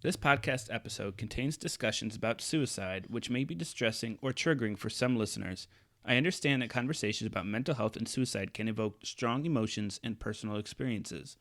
This podcast episode contains discussions about suicide, which may be distressing or triggering for some listeners. I understand that conversations about mental health and suicide can evoke strong emotions and personal experiences.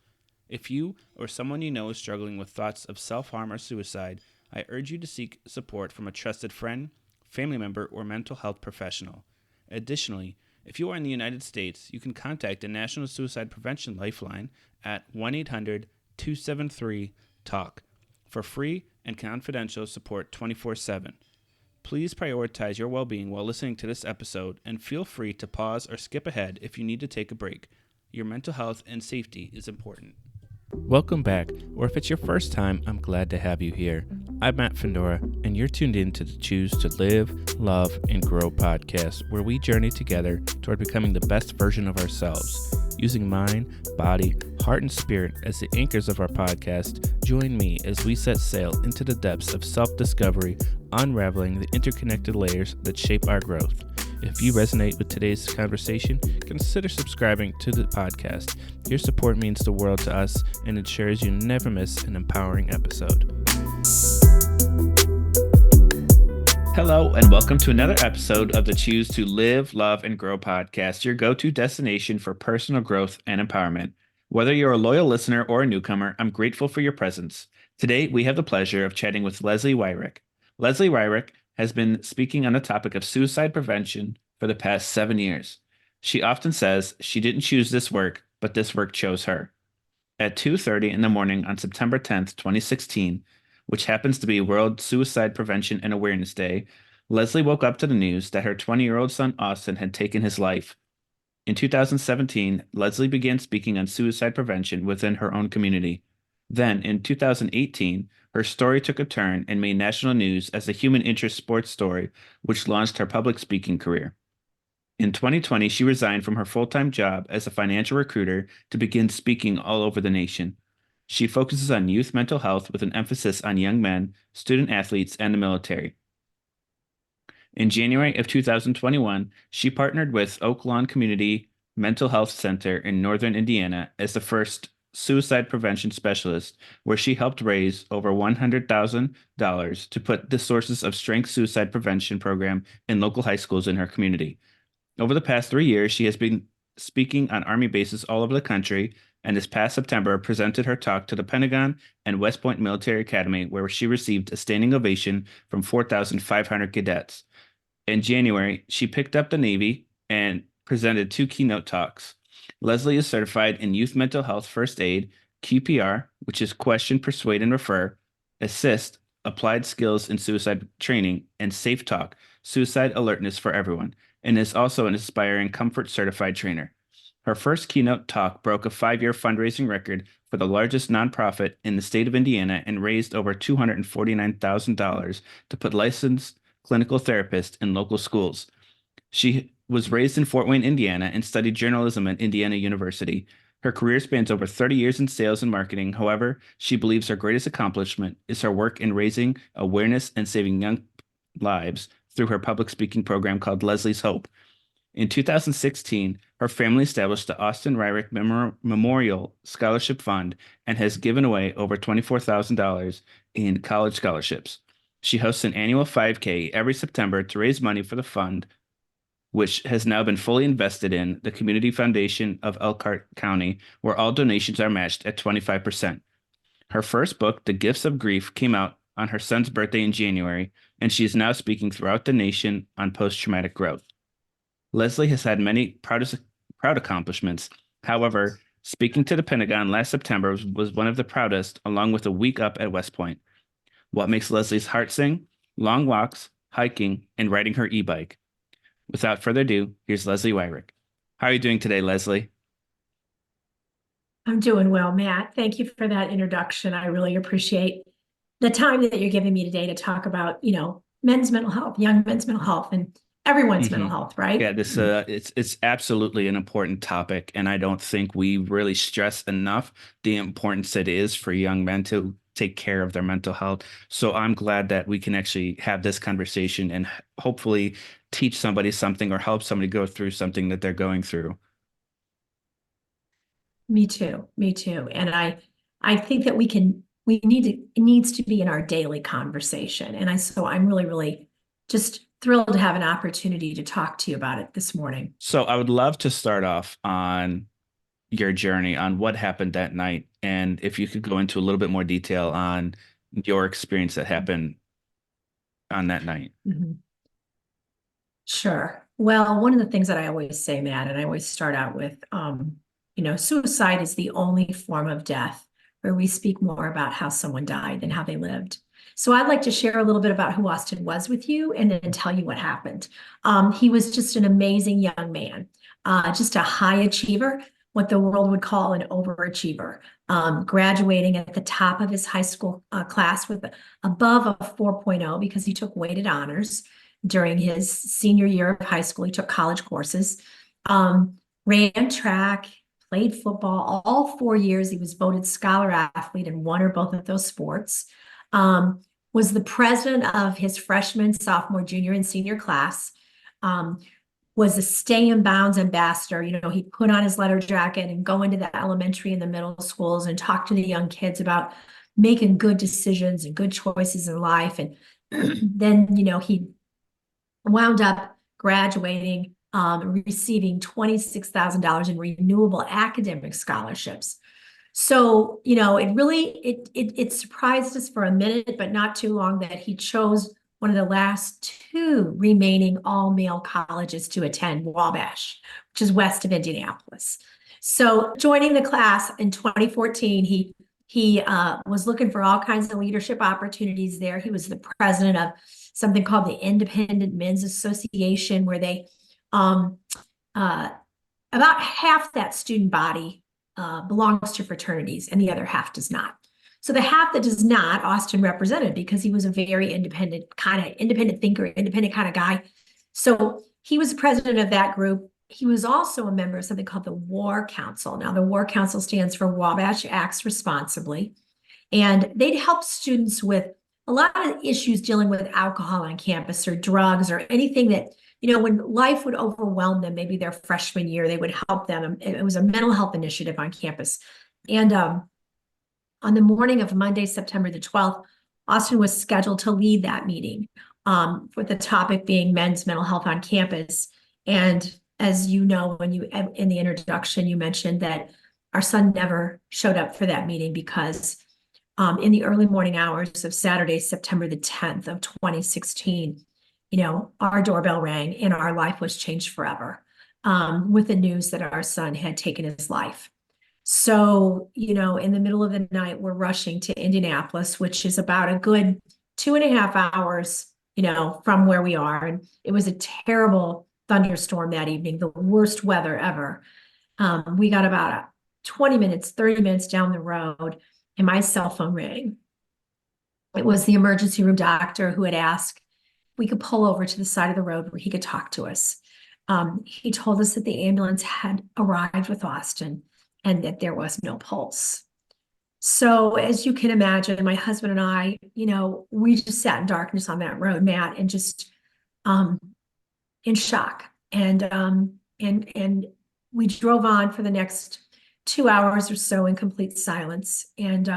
If you or someone you know is struggling with thoughts of self-harm or suicide, I urge you to seek support from a trusted friend, family member, or mental health professional. Additionally, if you are in the United States, you can contact the National Suicide Prevention Lifeline at 1-800-273-TALK for free and confidential support 24/7. Please prioritize your well-being while listening to this episode and feel free to pause or skip ahead if you need to take a break. Your mental health and safety is important. Welcome back, or if it's your first time, I'm glad to have you here. I'm Matt Fendora, and you're tuned in to the Choose to Live, Love, and Grow podcast, where we journey together toward becoming the best version of ourselves. Using mind, body, heart, and spirit as the anchors of our podcast, join me as we set sail into the depths of self-discovery, unraveling the interconnected layers that shape our growth. If you resonate with today's conversation, consider subscribing to the podcast. Your support means the world to us and ensures you never miss an empowering episode. Hello, and welcome to another episode of the Choose to Live, Love, and Grow podcast, your go-to destination for personal growth and empowerment. Whether you're a loyal listener or a newcomer, I'm grateful for your presence. Today, we have the pleasure of chatting with Leslie Weirich. Leslie Weirich has been speaking on the topic of suicide prevention for the past 7 years. She often says she didn't choose this work, but this work chose her. At 2:30 in the morning on September 10th, 2016, which happens to be World Suicide Prevention and Awareness Day, Leslie woke up to the news that her 20-year-old son Austin had taken his life. In 2017, Leslie began speaking on suicide prevention within her own community. Then, in 2018, her story took a turn and made national news as a human interest sports story, which launched her public speaking career. In 2020, she resigned from her full-time job as a financial recruiter to begin speaking all over the nation. She focuses on youth mental health with an emphasis on young men, student athletes, and the military. In January of 2021, she partnered with Oak Lawn Community Mental Health Center in Northern Indiana as the first suicide prevention specialist, where she helped raise over $100,000 to put the Sources of Strength suicide prevention program in local high schools in her community. Over the past 3 years, she has been speaking on Army bases all over the country, and this past September presented her talk to the Pentagon and West Point Military Academy, where she received a standing ovation from 4,500 cadets. In January, she picked up the Navy and presented 2 keynote talks. Leslie is certified in Youth Mental Health First Aid, QPR, which is Question, Persuade, and Refer, Assist, Applied Skills in Suicide Training, and Safe Talk, Suicide Alertness for Everyone, and is also an aspiring Comfort Certified Trainer. Her first keynote talk broke a 5-year fundraising record for the largest nonprofit in the state of Indiana and raised over $249,000 to put licensed clinical therapists in local schools. She was raised in Fort Wayne, Indiana, and studied journalism at Indiana University. Her career spans over 30 years in sales and marketing. However, she believes her greatest accomplishment is her work in raising awareness and saving young lives through her public speaking program called Leslie's Hope. In 2016, her family established the Austin Weirich Memorial Scholarship Fund and has given away over $24,000 in college scholarships. She hosts an annual 5K every September to raise money for the fund, which has now been fully invested in the Community Foundation of Elkhart County, where all donations are matched at 25%. Her first book, The Gifts of Grief, came out on her son's birthday in January, and she is now speaking throughout the nation on post-traumatic growth. Leslie has had many proud accomplishments. However, speaking to the Pentagon last September was one of the proudest, along with a week up at West Point. What makes Leslie's heart sing? Long walks, hiking, and riding her e-bike. Without further ado, here's Leslie Weirich. How are you doing today, Leslie? I'm doing well, Matt. Thank you for that introduction. I really appreciate the time that you're giving me today to talk about, men's mental health, young men's mental health, and everyone's mental health, right? Yeah, it's absolutely an important topic, and I don't think we really stress enough the importance it is for young men to take care of their mental health. So I'm glad that we can actually have this conversation and hopefully teach somebody something or help somebody go through something that they're going through. Me too. Me too. And I think that it needs to be in our daily conversation. So I'm really, really just thrilled to have an opportunity to talk to you about it this morning. So I would love to start off on your journey on what happened that night, and if you could go into a little bit more detail on your experience that happened on that night. Mhm. Sure. Well, one of the things that I always say, Matt, and I always start out with, suicide is the only form of death where we speak more about how someone died than how they lived. So I'd like to share a little bit about who Austin was with you and then tell you what happened. He was just an amazing young man, just a high achiever, what the world would call an overachiever, graduating at the top of his high school class with above a 4.0 because he took weighted honors during his senior year of high school. He took college courses, ran track, played football all 4 years. He was voted scholar athlete in one or both of those sports. Was the president of his freshman, sophomore, junior, and senior class. Was a Stay in Bounds ambassador. He'd put on his letter jacket and go into the elementary and the middle schools and talk to the young kids about making good decisions and good choices in life. And then, he wound up graduating, receiving $26,000 in renewable academic scholarships. So, it surprised us for a minute, but not too long, that he chose one of the last two remaining all-male colleges to attend, Wabash, which is west of Indianapolis. So joining the class in 2014, he was looking for all kinds of leadership opportunities there. He was the president of something called the Independent Men's Association, where they about half that student body belongs to fraternities and the other half does not. So the half that does not, Austin represented because he was a very independent thinker, independent kind of guy. So he was president of that group. He was also a member of something called the War Council. Now, the War Council stands for Wabash Acts Responsibly. And they'd help students with a lot of issues dealing with alcohol on campus or drugs or anything that, when life would overwhelm them, maybe their freshman year, they would help them. It was a mental health initiative on campus. And on the morning of Monday, September the 12th, Austin was scheduled to lead that meeting with the topic being men's mental health on campus. And as you know, in the introduction, you mentioned that our son never showed up for that meeting because in the early morning hours of Saturday, September the 10th of 2016, our doorbell rang and our life was changed forever with the news that our son had taken his life. So, in the middle of the night, we're rushing to Indianapolis, which is about a good 2.5 hours, from where we are. And it was a terrible thunderstorm that evening, the worst weather ever. We got about 20 minutes, 30 minutes down the road, and my cell phone rang. It was the emergency room doctor who had asked if we could pull over to the side of the road where he could talk to us. He told us that the ambulance had arrived with Austin and that there was no pulse. So as you can imagine, my husband and I, we just sat in darkness on that road, Matt, and just in shock. And we drove on for the next 2 hours or so in complete silence. And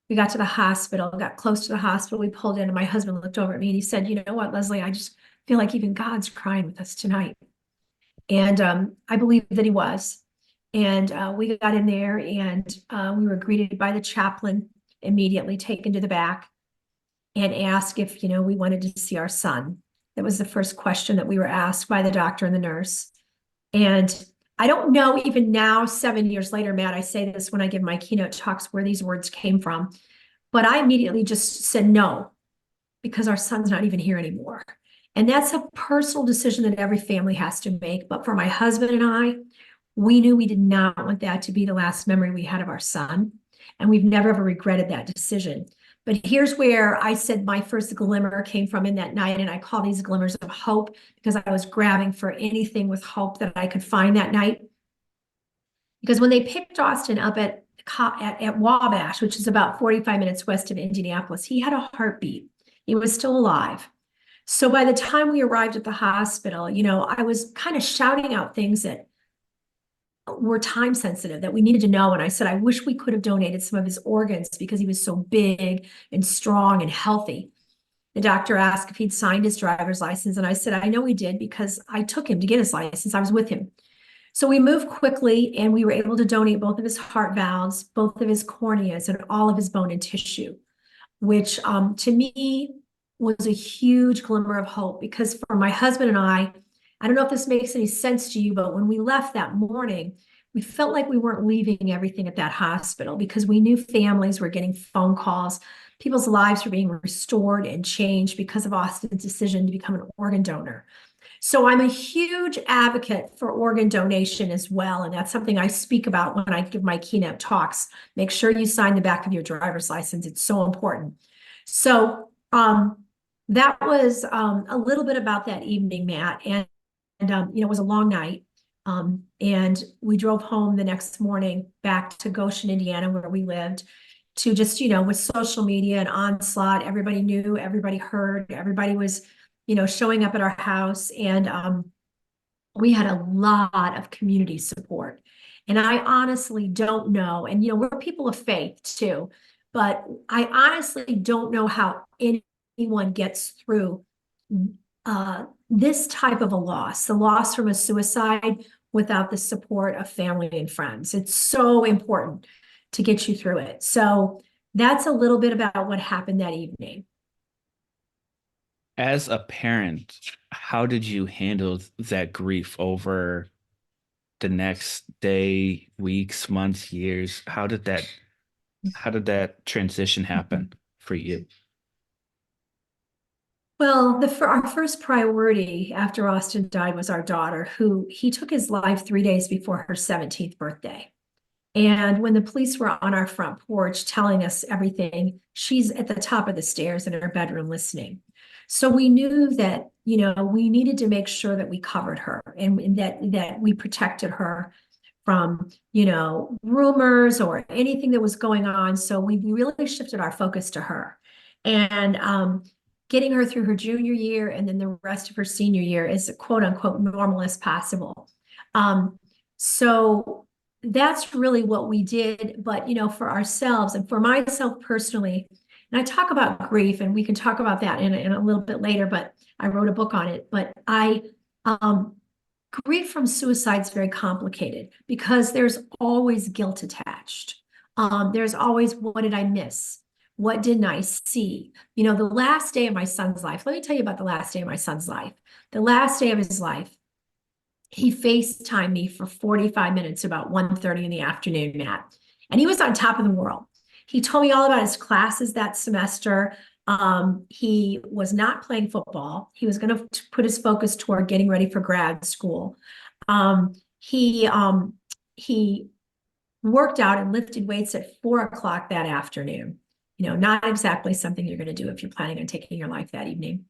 we got to the hospital, got close to the hospital. We pulled in and my husband looked over at me and he said, "You know what, Leslie, I just feel like even God's crying with us tonight." And I believe that he was. And we got in there and we were greeted by the chaplain, immediately taken to the back and asked if, we wanted to see our son. That was the first question that we were asked by the doctor and the nurse. And I don't know, even now, 7 years later, Matt, I say this when I give my keynote talks, where these words came from, but I immediately just said no, because our son's not even here anymore. And that's a personal decision that every family has to make. But for my husband and I, we knew we did not want that to be the last memory we had of our son. And we've never ever regretted that decision. But here's where I said my first glimmer came from in that night. And I call these glimmers of hope because I was grabbing for anything with hope that I could find that night. Because when they picked Austin up at Wabash, which is about 45 minutes west of Indianapolis, he had a heartbeat. He was still alive. So by the time we arrived at the hospital, I was kind of shouting out things that were time sensitive, that we needed to know. And I said, I wish we could have donated some of his organs because he was so big and strong and healthy. The doctor asked if he'd signed his driver's license. And I said, I know he did because I took him to get his license. I was with him. So we moved quickly and we were able to donate both of his heart valves, both of his corneas, and all of his bone and tissue, which to me was a huge glimmer of hope, because for my husband and I don't know if this makes any sense to you, but when we left that morning, we felt like we weren't leaving everything at that hospital, because we knew families were getting phone calls. People's lives were being restored and changed because of Austin's decision to become an organ donor. So I'm a huge advocate for organ donation as well. And that's something I speak about when I give my keynote talks. Make sure you sign the back of your driver's license. It's so important. So that was a little bit about that evening, Matt. And it was a long night. And we drove home the next morning back to Goshen, Indiana, where we lived, to just, with social media and onslaught, everybody knew, everybody heard, everybody was, showing up at our house. And we had a lot of community support. And I honestly don't know, and we're people of faith too, but I honestly don't know how anyone gets through this type of a loss, the loss from a suicide, without the support of family and friends. It's so important to get you through it. So that's a little bit about what happened that evening. As a parent, how did you handle that grief over the next day, weeks, months, years? How did that transition happen for you? Well, our first priority after Austin died was our daughter, who he took his life 3 days before her 17th birthday. And when the police were on our front porch telling us everything, she's at the top of the stairs in her bedroom listening. So we knew that, we needed to make sure that we covered her, and that we protected her from, rumors or anything that was going on. So we really shifted our focus to her. And getting her through her junior year and then the rest of her senior year as quote unquote normal as possible. So that's really what we did. But, for ourselves and for myself personally, and I talk about grief, and we can talk about that in a little bit later, but I wrote a book on it. But grief from suicide is very complicated because there's always guilt attached. There's always, what did I miss? What didn't I see? The last day of my son's life, let me tell you about the last day of my son's life. The last day of his life, he FaceTimed me for 45 minutes about 1:30 in the afternoon, Matt. And he was on top of the world. He told me all about his classes that semester. He was not playing football. He was going to put his focus toward getting ready for grad school. He worked out and lifted weights at 4 o'clock that afternoon. Not exactly something you're going to do if you're planning on taking your life that evening.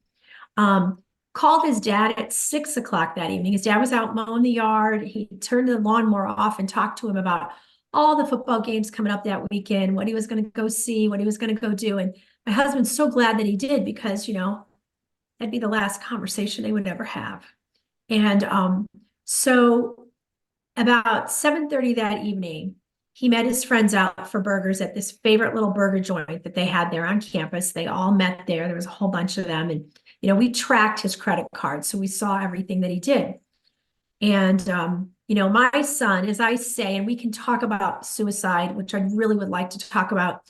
Called his dad at 6 o'clock that evening. His dad was out mowing the yard. He turned the lawnmower off and talked to him about all the football games coming up that weekend, what he was going to go see, what he was going to go do. And my husband's so glad that he did, because, that'd be the last conversation they would ever have. And so about 7:30 that evening, he met his friends out for burgers at this favorite little burger joint that they had there on campus. They all met there. There was a whole bunch of them. And, we tracked his credit card, so we saw everything that he did. And, my son, as I say, and we can talk about suicide, which I really would like to talk about,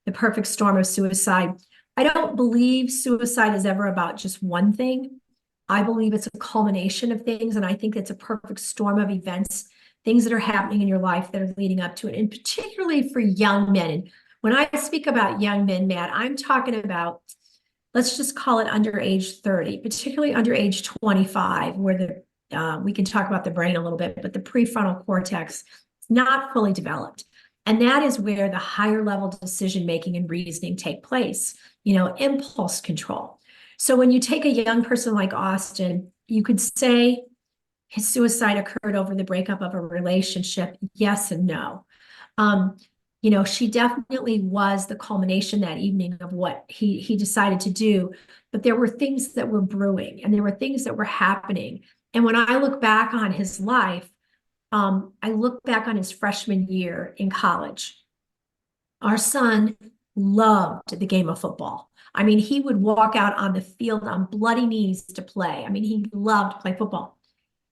the perfect storm of suicide. I don't believe suicide is ever about just one thing. I believe it's a culmination of things. And I think it's a perfect storm of events, things that are happening in your life that are leading up to it, and particularly for young men. And when I speak about young men, Matt, I'm talking about, let's just call it under age 30, particularly under age 25, where we can talk about the brain a little bit, but the prefrontal cortex is not fully developed. And that is where the higher level decision-making and reasoning take place, impulse control. So when you take a young person like Austin, you could say his suicide occurred over the breakup of a relationship. Yes and no. She definitely was the culmination that evening of what he decided to do, but there were things that were brewing and there were things that were happening. And when I look back on his life, I look back on his freshman year in college. Our son loved the game of football. I mean, he would walk out on the field on bloody knees to play. I mean, he loved to play football.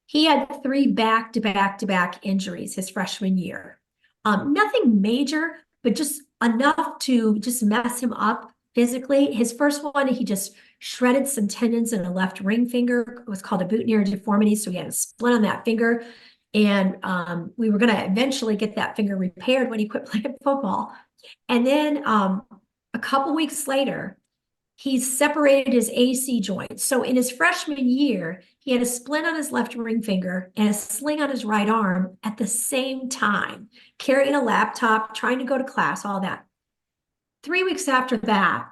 He had three back-to-back-to-back injuries his freshman year. Nothing major, but just enough to just mess him up physically. His first one, he just shredded some tendons in a left ring finger. It was called a boutonniere deformity. So he had a splint on that finger. And we were going to eventually get that finger repaired when he quit playing football. And then a couple weeks later, he separated his AC joint. So in his freshman year, he had a splint on his left ring finger and a sling on his right arm at the same time, carrying a laptop, trying to go to class, all that. 3 weeks after that,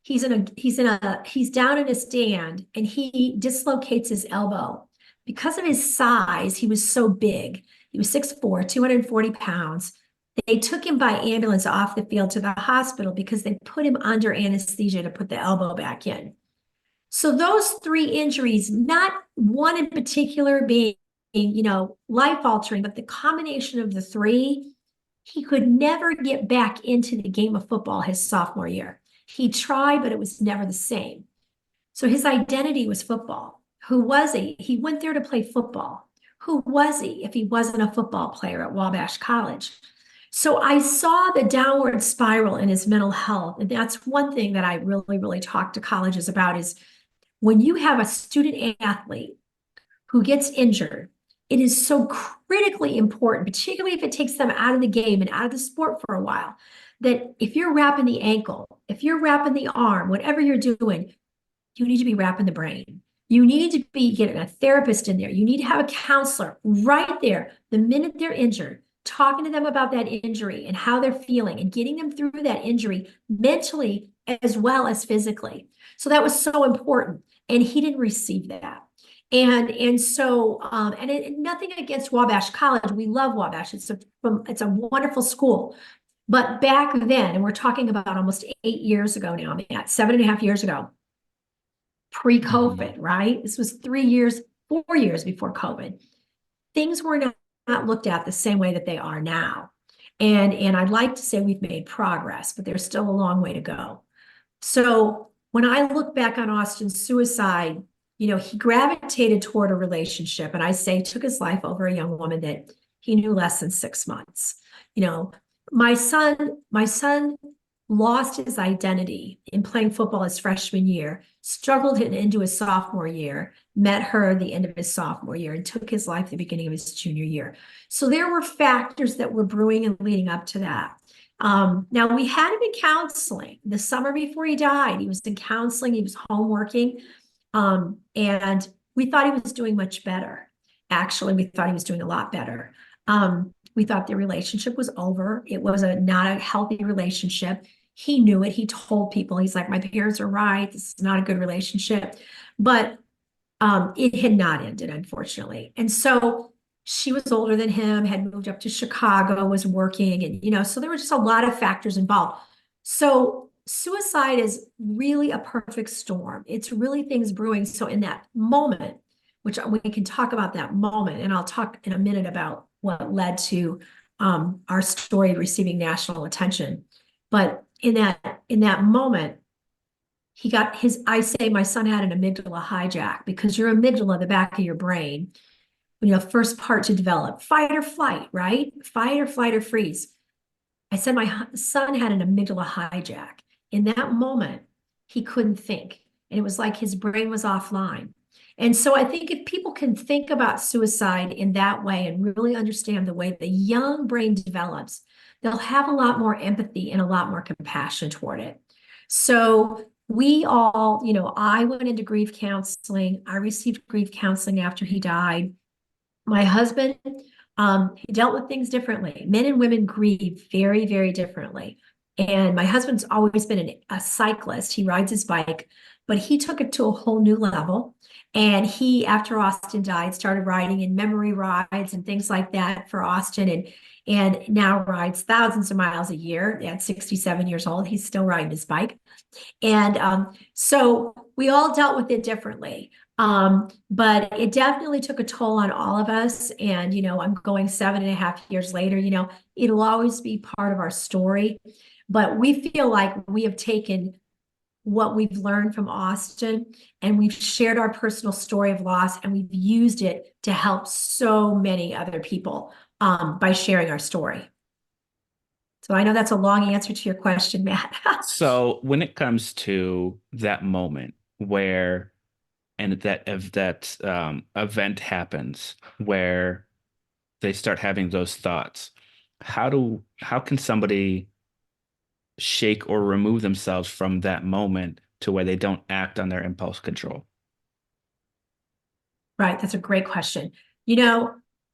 he's down in a stand and he dislocates his elbow. Because of his size, he was so big. He was 6'4", 240 pounds. They took him by ambulance off the field to the hospital because they put him under anesthesia to put the elbow back in. So those three injuries, not one in particular being, life altering, but the combination of the three, he could never get back into the game of football his sophomore year. He tried, but it was never the same. So his identity was football. Who was he? He went there to play football. Who was he if he wasn't a football player at Wabash College? So I saw the downward spiral in his mental health. And that's one thing that I really, really talk to colleges about is when you have a student athlete who gets injured, it is so critically important, particularly if it takes them out of the game and out of the sport for a while, that if you're wrapping the ankle, if you're wrapping the arm, whatever you're doing, you need to be wrapping the brain. You need to be getting a therapist in there. You need to have a counselor right there the minute they're injured, talking to them about that injury and how they're feeling and getting them through that injury mentally as well as physically. So that was so important. And he didn't receive that. Nothing against Wabash College. We love Wabash. It's a wonderful school. But back then, and we're talking about almost 8 years ago now, Matt, 7.5 years ago, pre-COVID, right? This was 3 years, 4 years before COVID. Things were not looked at the same way that they are now. And I'd like to say we've made progress, but there's still a long way to go. So when I look back on Austin's suicide, he gravitated toward a relationship, and I say took his life over a young woman that he knew less than 6 months. My son lost his identity in playing football his freshman year, struggled into his sophomore year, met her at the end of his sophomore year, and took his life at the beginning of his junior year. So there were factors that were brewing and leading up to that. Now, we had him in counseling the summer before he died. He was in counseling. He was home working. And we thought he was doing much better. Actually, we thought he was doing a lot better. We thought the relationship was over. It was not a healthy relationship. He knew it. He told people, he's like, my parents are right. This is not a good relationship. But it had not ended, unfortunately. And so she was older than him, had moved up to Chicago, was working. And, so there were just a lot of factors involved. So suicide is really a perfect storm. It's really things brewing. So in that moment, which we can talk about that moment, and I'll talk in a minute about what led to our story receiving national attention. But in that moment, I say my son had an amygdala hijack, because your amygdala, the back of your brain, first part to develop, fight or flight, right? Fight or flight or freeze. I said my son had an amygdala hijack. In that moment, he couldn't think. And it was like his brain was offline. And so I think if people can think about suicide in that way and really understand the way the young brain develops, they'll have a lot more empathy and a lot more compassion toward it. So we all, I went into grief counseling. I received grief counseling after he died. My husband, he dealt with things differently. Men and women grieve very, very differently. And my husband's always been a cyclist. He rides his bike, but he took it to a whole new level. And he, after Austin died, started riding in memory rides and things like that for Austin, and now rides thousands of miles a year. At 67 years old, he's still riding his bike. And so we all dealt with it differently. But it definitely took a toll on all of us. And, I'm going 7.5 years later, it'll always be part of our story. But we feel like we have taken what we've learned from Austin and we've shared our personal story of loss and we've used it to help so many other people by sharing our story. So I know that's a long answer to your question, Matt. So when it comes to that moment where and that if that event happens where they start having those thoughts, how can somebody shake or remove themselves from that moment to where they don't act on their impulse control? Right, that's a great question.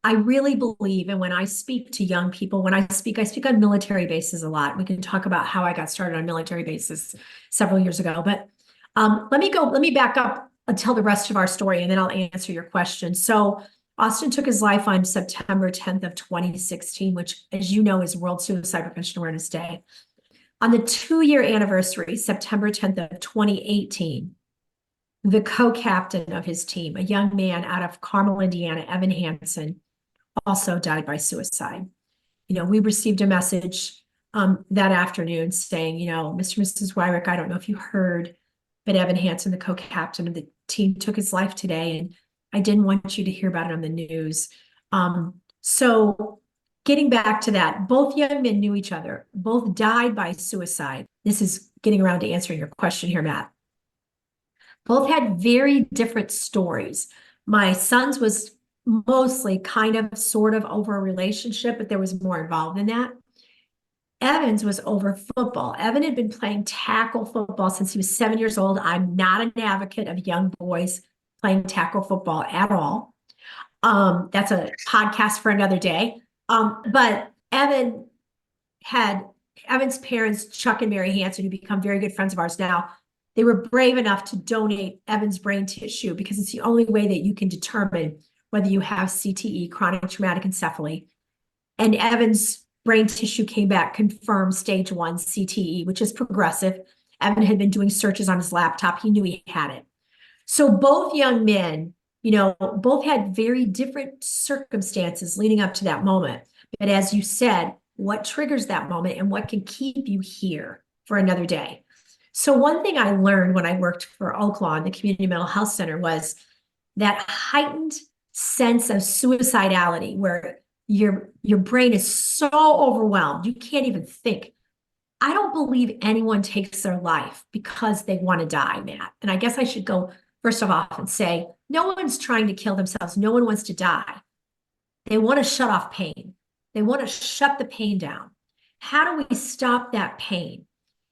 I really believe, and when I speak to young people, I speak on military bases a lot. We can talk about how I got started on military bases several years ago, but let me back up and tell the rest of our story, and then I'll answer your question. So Austin took his life on September 10th of 2016, which, as you know, is World Suicide Prevention Awareness Day. On the 2-year anniversary, September 10th of 2018, the co-captain of his team, a young man out of Carmel, Indiana, Evan Hansen, also died by suicide. We received a message that afternoon saying, Mr. and Mrs. Weirich, I don't know if you heard, but Evan Hansen, the co-captain of the team, took his life today, and I didn't want you to hear about it on the news. So getting back to that, both young men knew each other, both died by suicide. This is getting around to answering your question here, Matt. Both had very different stories. My son's was mostly kind of sort of over a relationship, but there was more involved in that. Evan's was over football. Evan had been playing tackle football since he was 7 years old. I'm not an advocate of young boys playing tackle football at all. That's a podcast for another day. But Evan's parents, Chuck and Mary Hansen, who become very good friends of ours now, they were brave enough to donate Evan's brain tissue because it's the only way that you can determine whether you have CTE, chronic traumatic encephaly. And Evan's brain tissue came back, confirmed stage 1 CTE, which is progressive. Evan had been doing searches on his laptop. He knew he had it. So both young men, both had very different circumstances leading up to that moment. But as you said, what triggers that moment and what can keep you here for another day? So one thing I learned when I worked for Oaklawn, the Community Mental Health Center, was that heightened sense of suicidality where your brain is so overwhelmed, you can't even think. I don't believe anyone takes their life because they want to die, Matt. And I guess I should go first of all and say, no one's trying to kill themselves. No one wants to die. They want to shut off pain. They want to shut the pain down. How do we stop that pain?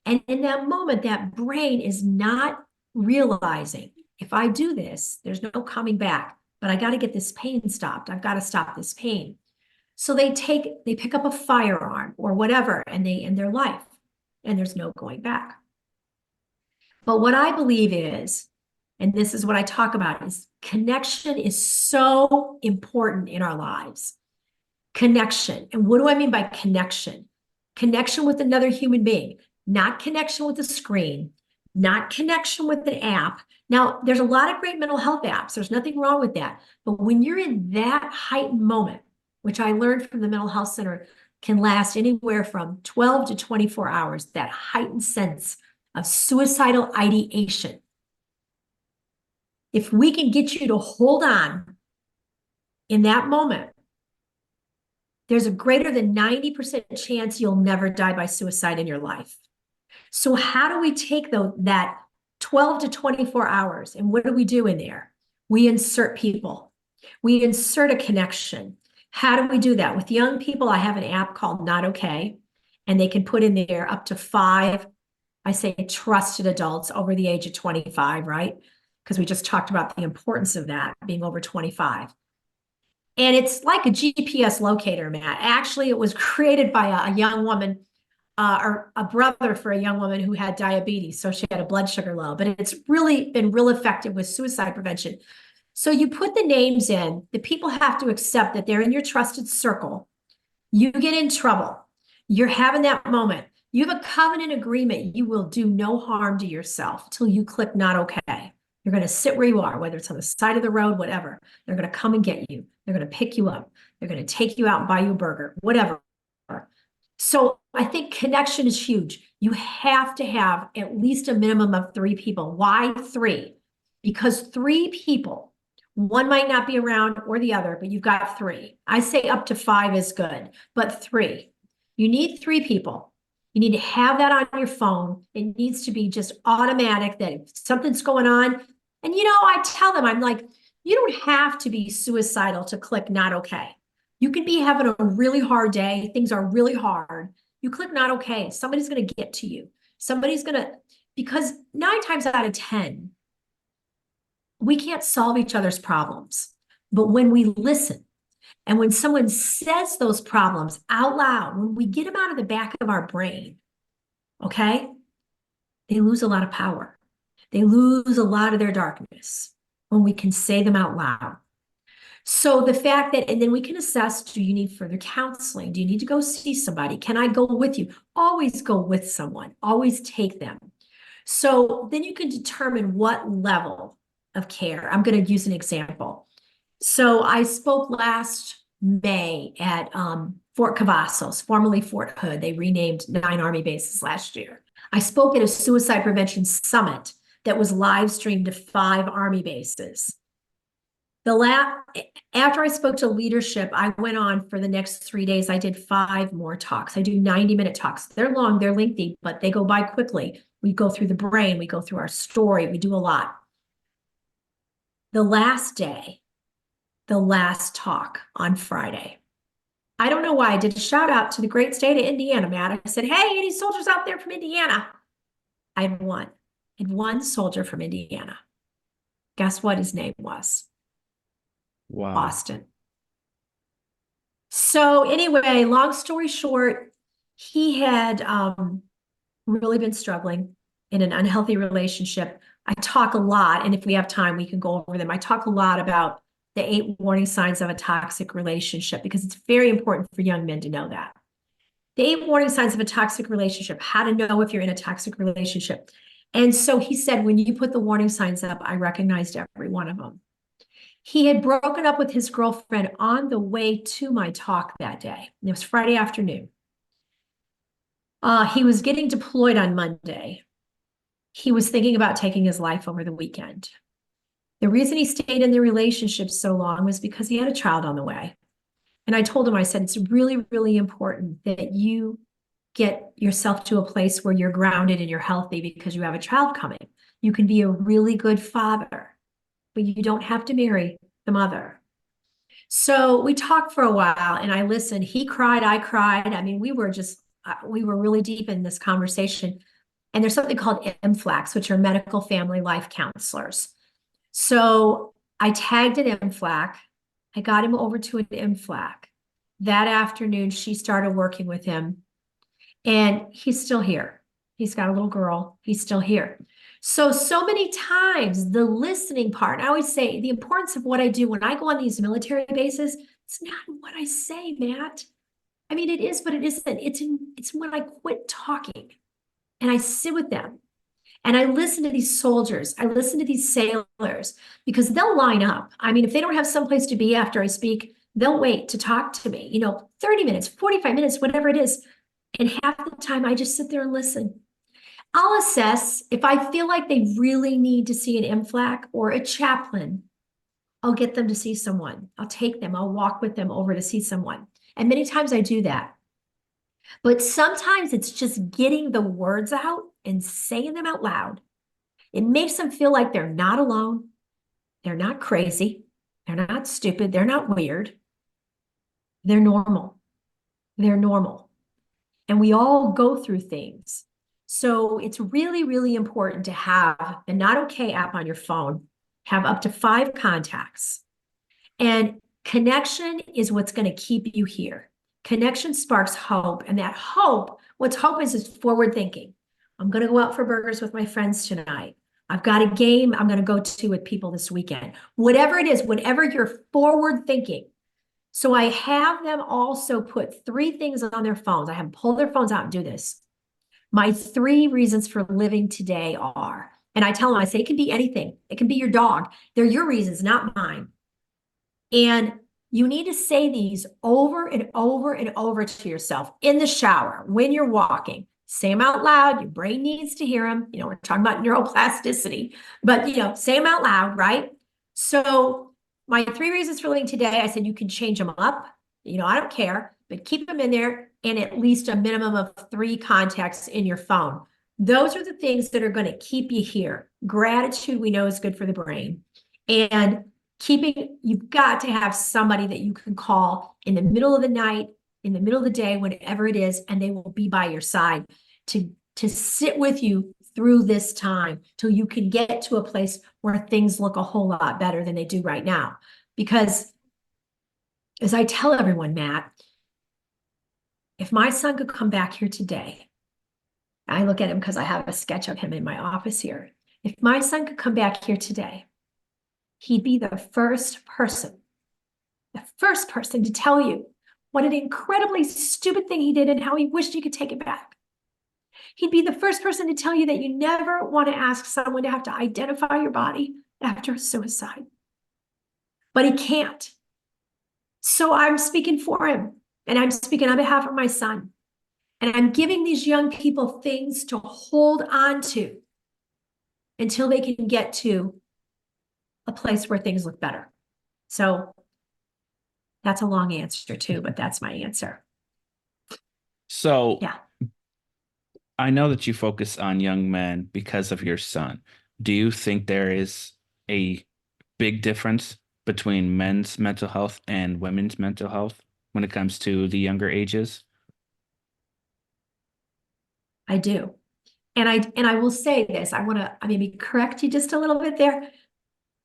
And in that moment, that brain is not realizing, if I do this, there's no coming back, but I got to get this pain stopped. I've got to stop this pain. So they pick up a firearm or whatever, and they end their life, and there's no going back. But what I believe is, and this is what I talk about, is connection is so important in our lives. Connection. And what do I mean by connection? Connection with another human being, not connection with a screen, not connection with an app. Now, there's a lot of great mental health apps. There's nothing wrong with that. But when you're in that heightened moment, which I learned from the mental health center, can last anywhere from 12 to 24 hours, that heightened sense of suicidal ideation. If we can get you to hold on in that moment, there's a greater than 90% chance you'll never die by suicide in your life. So how do we take that 12 to 24 hours, and what do we do in there? We insert people. We insert a connection. How do we do that? With young people, I have an app called Not Okay, and they can put in there up to 5, I say, trusted adults over the age of 25, right? Because we just talked about the importance of that, being over 25. And it's like a GPS locator, Matt. Actually, it was created by a young woman, or a brother for a young woman who had diabetes. So she had a blood sugar low, but it's really been real effective with suicide prevention. So you put the names in, the people have to accept that they're in your trusted circle. You get in trouble. You're having that moment. You have a covenant agreement. You will do no harm to yourself till you click Not Okay. You're going to sit where you are, whether it's on the side of the road, whatever. They're going to come and get you. They're going to pick you up. They're going to take you out and buy you a burger, whatever. So I think connection is huge. You have to have at least a minimum of 3 people. Why 3? Because 3 people, one might not be around or the other, but you've got 3. I say up to 5 is good, but 3. You need 3 people. You need to have that on your phone. It needs to be just automatic that if something's going on. And, I tell them, I'm like, you don't have to be suicidal to click not okay. You could be having a really hard day. Things are really hard. You click not okay. Somebody's going to get to you. Because 9 times out of 10, we can't solve each other's problems. But when we listen, and when someone says those problems out loud, when we get them out of the back of our brain, okay, they lose a lot of power. They lose a lot of their darkness when we can say them out loud. So the fact that, and then we can assess, do you need further counseling? Do you need to go see somebody? Can I go with you? Always go with someone, always take them. So then you can determine what level of care. I'm going to use an example. So I spoke last May at Fort Cavazos, formerly Fort Hood. They renamed 9 Army bases last year. I spoke at a suicide prevention summit that was live streamed to 5 Army bases. After I spoke to leadership, I went on for the next 3 days. I did 5 more talks. I do 90-minute talks. They're long, they're lengthy, but they go by quickly. We go through the brain, we go through our story, we do a lot. The last day, the last talk on Friday, I don't know why I did a shout out to the great state of Indiana, Matt. I said, hey, any soldiers out there from Indiana? I had one soldier from Indiana. Guess what his name was? Wow. Austin. So anyway, long story short, he had really been struggling in an unhealthy relationship. I talk a lot, and if we have time, we can go over them. I talk a lot about the 8 warning signs of a toxic relationship because it's very important for young men to know that. The 8 warning signs of a toxic relationship, how to know if you're in a toxic relationship. And so he said, when you put the warning signs up, I recognized every one of them. He had broken up with his girlfriend on the way to my talk that day. It was Friday afternoon. He was getting deployed on Monday. He was thinking about taking his life over the weekend. The reason he stayed in the relationship so long was because he had a child on the way. And I told him, I said, it's really, really important that you get yourself to a place where you're grounded and you're healthy because you have a child coming. You can be a really good father, but you don't have to marry the mother. So we talked for a while and I listened. He cried, I cried. I mean, we were really deep in this conversation. And there's something called MFLACs, which are medical family life counselors. So I tagged an MFLAC. I got him over to an MFLAC. That afternoon, she started working with him. And he's still here. He's got a little girl. He's still here. So many times the listening part, I always say the importance of what I do when I go on these military bases, it's not what I say, Matt. I mean, it is, but it isn't. It's when I quit talking and I sit with them and I listen to these soldiers. I listen to these sailors because they'll line up. I mean, if they don't have someplace to be after I speak, they'll wait to talk to me, 30 minutes, 45 minutes, whatever it is. And half the time I just sit there and listen. I'll assess if I feel like they really need to see an MFLAC or a chaplain. I'll get them to see someone. I'll take them. I'll walk with them over to see someone. And many times I do that. But sometimes it's just getting the words out and saying them out loud. It makes them feel like they're not alone. They're not crazy. They're not stupid. They're not weird. They're normal. They're normal. And we all go through things. So it's really, really important to have the Not Okay app on your phone, have up to 5 contacts. And connection is what's going to keep you here. Connection sparks hope. And that hope, what's hope is forward thinking. I'm going to go out for burgers with my friends tonight. I've got a game I'm going to go to with people this weekend. Whatever it is, whatever you're forward thinking. So I have them also put 3 things on their phones. I have them pull their phones out and do this. My 3 reasons for living today are And I tell them, I say, it can be anything. It can be your dog. They're your reasons, not mine. And you need to say these over and over and over to yourself in the shower, when you're walking. Say them out loud. Your brain needs to hear them. We're talking about neuroplasticity, but say them out loud, right? So my 3 reasons for living today, I said you can change them up. I don't care, but keep them in there and at least a minimum of 3 contacts in your phone. Those are the things that are going to keep you here. Gratitude, we know, is good for the brain. And you've got to have somebody that you can call in the middle of the night, in the middle of the day, whatever it is, and they will be by your side to sit with you through this time till you can get to a place where things look a whole lot better than they do right now. Because as I tell everyone, Matt, if my son could come back here today, I look at him because I have a sketch of him in my office here. If my son could come back here today, he'd be the first person to tell you what an incredibly stupid thing he did and how he wished he could take it back. He'd be the first person to tell you that you never want to ask someone to have to identify your body after a suicide. But he can't. So I'm speaking for him, and I'm speaking on behalf of my son. And I'm giving these young people things to hold on to until they can get to a place where things look better. So that's a long answer too, but that's my answer. So Yeah. I know that you focus on young men because of your son. Do you think there is a big difference between men's mental health and women's mental health when it comes to the younger ages? I do. And I will say this, I want to maybe correct you just a little bit there.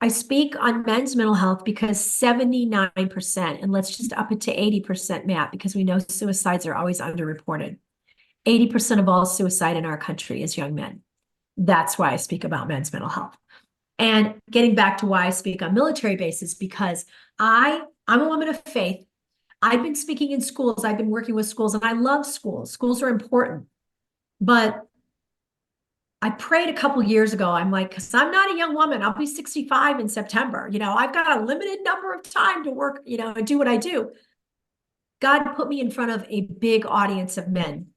I speak on men's mental health because 79%, and let's just up it to 80%, Matt, because we know suicides are always underreported. 80% of all suicide in our country is young men. That's why I speak about men's mental health. And getting back to why I speak on military bases, because I'm a woman of faith. I've been speaking in schools. I've been working with schools, and I love schools. Schools are important. But I prayed a couple years ago. I'm like, because I'm not a young woman. I'll be 65 in September. I've got a limited number of time to work, and do what I do. God put me in front of a big audience of men.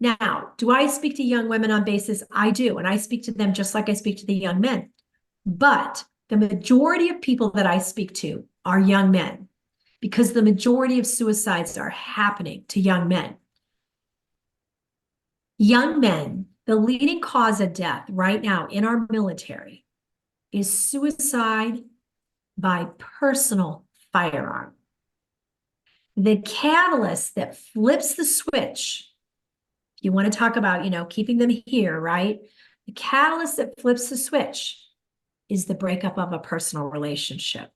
Now, do I speak to young women on basis? I do. And I speak to them just like I speak to the young men. But the majority of people that I speak to are young men because the majority of suicides are happening to young men. Young men, the leading cause of death right now in our military is suicide by personal firearm. The catalyst that flips the switch, if you want to talk about, keeping them here, right? The catalyst that flips the switch is the breakup of a personal relationship.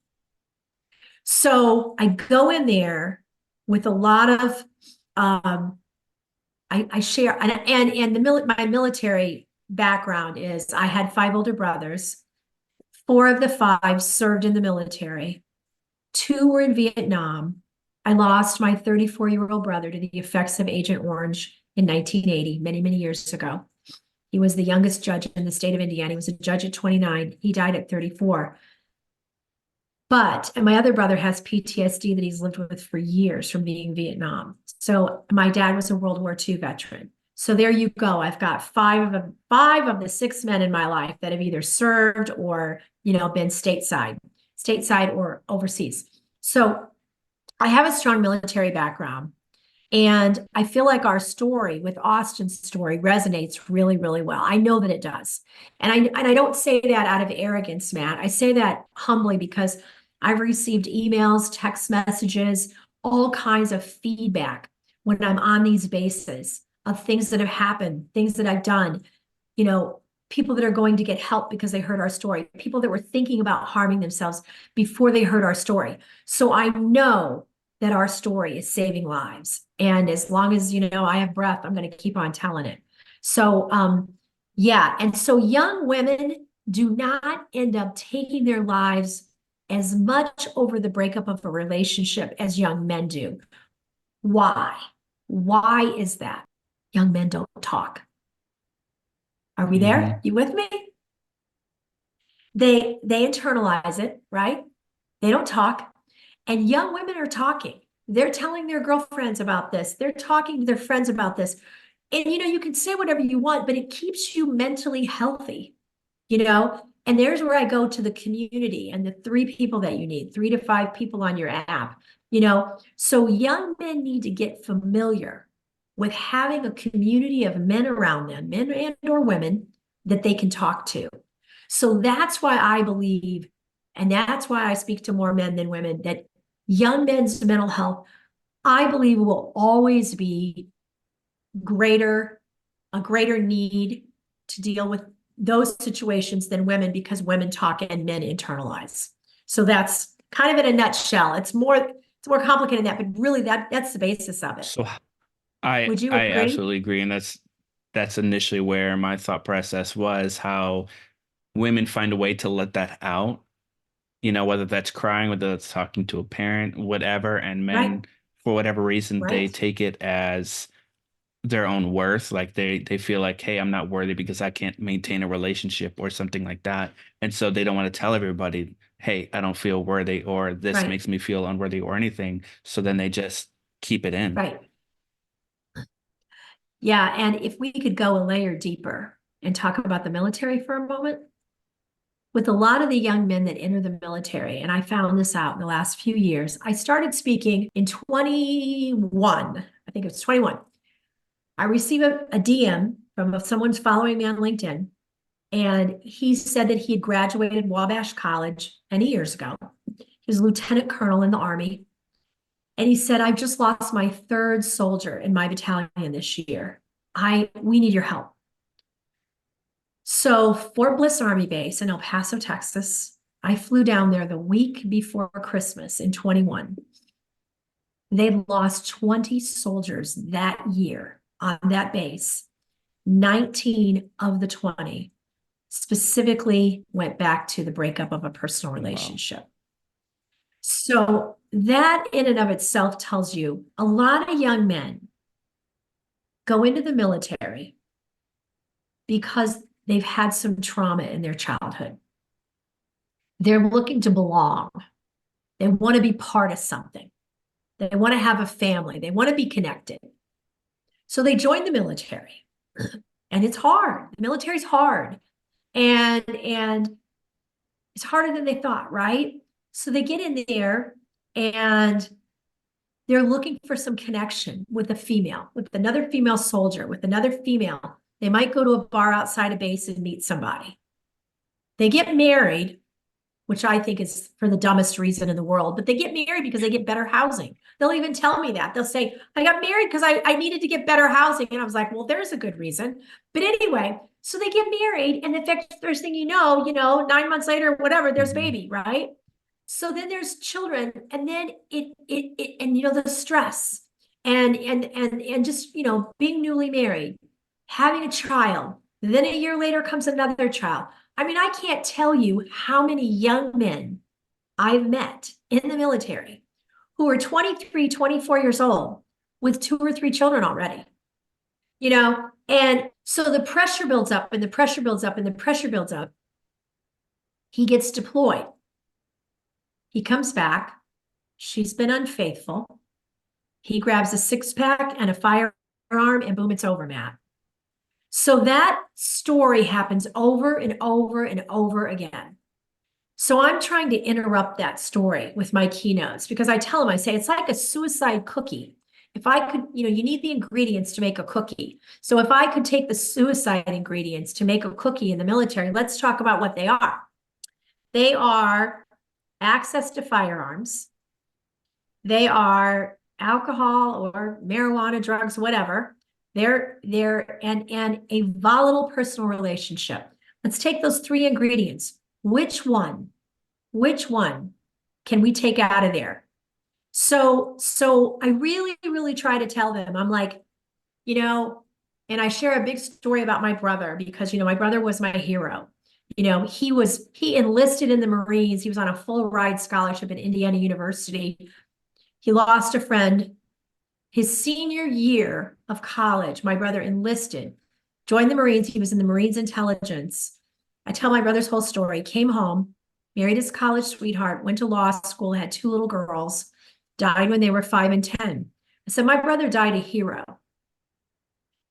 So I go in there with a lot of, I share, my military background is I had 5 older brothers. 4 of the 5 served in the military. 2 were in Vietnam. I lost my 34-year-old brother to the effects of Agent Orange in 1980, many, many years ago. He was the youngest judge in the state of Indiana. He was a judge at 29. He died at 34. And my other brother has PTSD that he's lived with for years from being in Vietnam. So my dad was a World War II veteran. So there you go. I've got 5 of the 6 men in my life that have either served or, been stateside or overseas. So I have a strong military background. And I feel like our story with Austin's story resonates really, really well. I know that it does. And I don't say that out of arrogance, Matt. I say that humbly because I've received emails, text messages, all kinds of feedback when I'm on these bases of things that have happened, things that I've done, people that are going to get help because they heard our story, people that were thinking about harming themselves before they heard our story. So I know that our story is saving lives. And as long as, I have breath, I'm going to keep on telling it. So, yeah. And so young women do not end up taking their lives as much over the breakup of a relationship as young men do. Why? Why is that? Young men don't talk. Are we there? You with me? They internalize it, right? They don't talk. And young women are talking. They're telling their girlfriends about this. They're talking to their friends about this. And you can say whatever you want, but it keeps you mentally healthy, you know? And there's where I go to the community and the 3 people that you need, 3 to 5 people on your app, So young men need to get familiar with having a community of men around them, men and or women that they can talk to. So that's why I believe, and that's why I speak to more men than women, that young men's mental health, I believe, will always be greater, a greater need to deal with those situations than women, because women talk and men internalize. So that's kind of in a nutshell. It's more complicated than that, but really that's the basis of it. So I Would you I agree? absolutely agree, and that's initially where my thought process was, how women find a way to let that out, whether that's crying, whether that's talking to a parent, whatever, and Right, men, for whatever reason, they right, take it as their own worth. Like they feel like, hey, I'm not worthy because I can't maintain a relationship or something like that. And so they don't want to tell everybody, hey, I don't feel worthy, or this right, makes me feel unworthy or anything. So then they just keep it in. right. Yeah, and if we could go a layer deeper and talk about the military for a moment, with a lot of the young men that enter the military, and I found this out in the last few years, I started speaking in 21. I think it was 21. I received a DM from someone's following me on LinkedIn, and he said that he had graduated Wabash College many years ago. He was a lieutenant colonel in the Army. And he said, I've just lost my 3rd soldier in my battalion this year. We need your help. So Fort Bliss Army Base in El Paso, Texas, I flew down there the week before Christmas in 21. They lost 20 soldiers that year on that base. 19 of the 20 specifically went back to the breakup of a personal Wow. relationship. So that in and of itself tells you a lot of young men go into the military because they've had some trauma in their childhood. They're looking to belong. They want to be part of something. They want to have a family. They want to be connected. So they join the military. And it's hard. The military's hard. And it's harder than they thought, right? So they get in there and they're looking for some connection with a female, with another female soldier, with another female. They might go to a bar outside a base and meet somebody. They get married, which I think is for the dumbest reason in the world, but they get married because they get better housing. They'll even tell me that. They'll say, I got married because I needed to get better housing. And I was like, well, there's a good reason. But anyway, so they get married. And in fact, first thing you know, 9 months later, whatever, there's a Mhm. baby, right? So then there's children, and then and the stress and just being newly married, having a child. Then a year later comes another child. I mean, I can't tell you how many young men I've met in the military who are 23, 24 years old with 2 or 3 children already, and so the pressure builds up and the pressure builds up and the pressure builds up. He gets deployed. He comes back. She's been unfaithful. He grabs a 6-pack and a firearm, and boom, it's over, Matt. So that story happens over and over and over again. So I'm trying to interrupt that story with my keynotes, because I tell them, I say, it's like a suicide cookie. If I could, you need the ingredients to make a cookie. So if I could take the suicide ingredients to make a cookie in the military, let's talk about what they are. They are access to firearms. They are alcohol or marijuana, drugs, whatever. They're and a volatile personal relationship. Let's take those 3 ingredients. Which one can we take out of there? So I really, really try to tell them, I'm like, and I share a big story about my brother, because, my brother was my hero. He enlisted in the Marines. He was on a full ride scholarship at Indiana University. He lost a friend. His senior year of college, my brother enlisted, joined the Marines. He was in the Marines intelligence. I tell my brother's whole story. Came home, married his college sweetheart, went to law school, had two little girls, died when they were 5 and 10. I said, my brother died a hero.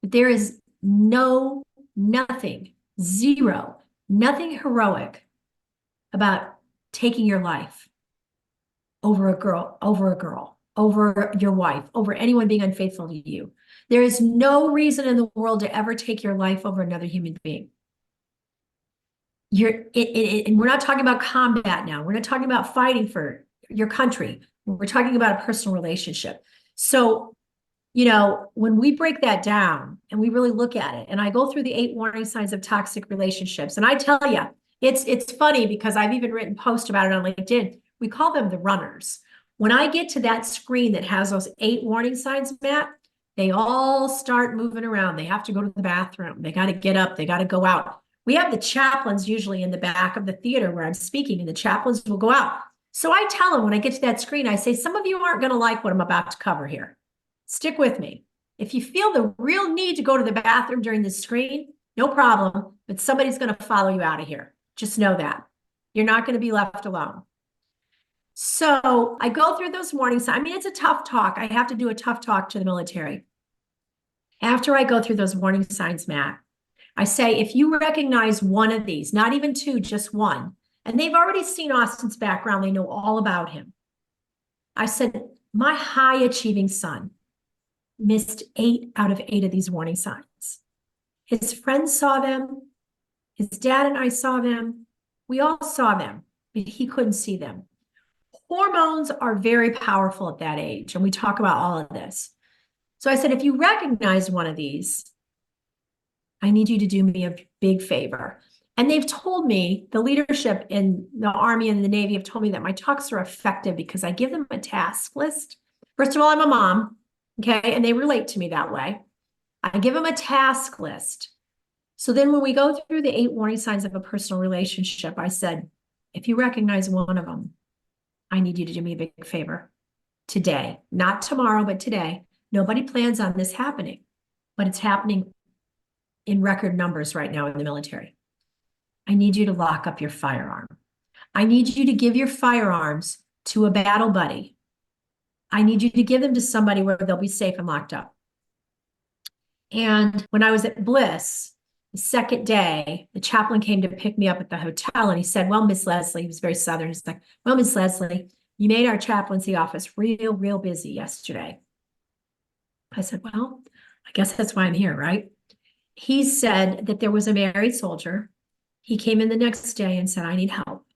But there is nothing, zero, nothing heroic about taking your life over a girl, over your wife, over anyone being unfaithful to you. There is no reason in the world to ever take your life over another human being. And we're not talking about combat now. We're not talking about fighting for your country. We're talking about a personal relationship. So, when we break that down and we really look at it, and I go through the 8 warning signs of toxic relationships, and I tell you, it's funny because I've even written posts about it on LinkedIn. We call them the runners. When I get to that screen that has those 8 warning signs, Matt, they all start moving around. They have to go to the bathroom. They got to get up. They got to go out. We have the chaplains usually in the back of the theater where I'm speaking, and the chaplains will go out. So I tell them when I get to that screen, I say, some of you aren't going to like what I'm about to cover here. Stick with me. If you feel the real need to go to the bathroom during this screen, no problem, but somebody's going to follow you out of here. Just know that. You're not going to be left alone. So I go through those warning signs. I mean, it's a tough talk. I have to do a tough talk to the military. After I go through those warning signs, Matt, I say, if you recognize one of these, not even 2, just 1, and they've already seen Austin's background, they know all about him. I said, my high achieving son missed 8 out of 8 of these warning signs. His friends saw them. His dad and I saw them. We all saw them, but he couldn't see them. Hormones are very powerful at that age, and we talk about all of this. So I said, if you recognize one of these, I need you to do me a big favor. And they've told me, the leadership in the Army and the Navy have told me that my talks are effective because I give them a task list. First of all, I'm a mom, okay? And they relate to me that way. I give them a task list. So then when we go through the 8 warning signs of a personal relationship, I said, if you recognize one of them, I need you to do me a big favor today, not tomorrow, but today. Nobody plans on this happening, but it's happening in record numbers right now in the military. I need you to lock up your firearm. I need you to give your firearms to a battle buddy. I need you to give them to somebody where they'll be safe and locked up. And when I was at Bliss, the second day, the chaplain came to pick me up at the hotel, and he said, well, Miss Leslie, he was very Southern. He's like, well, Miss Leslie, you made our chaplaincy office real busy yesterday. I said, well, I guess that's why I'm here, right? He said that there was a married soldier. He came in the next day and said, I need help.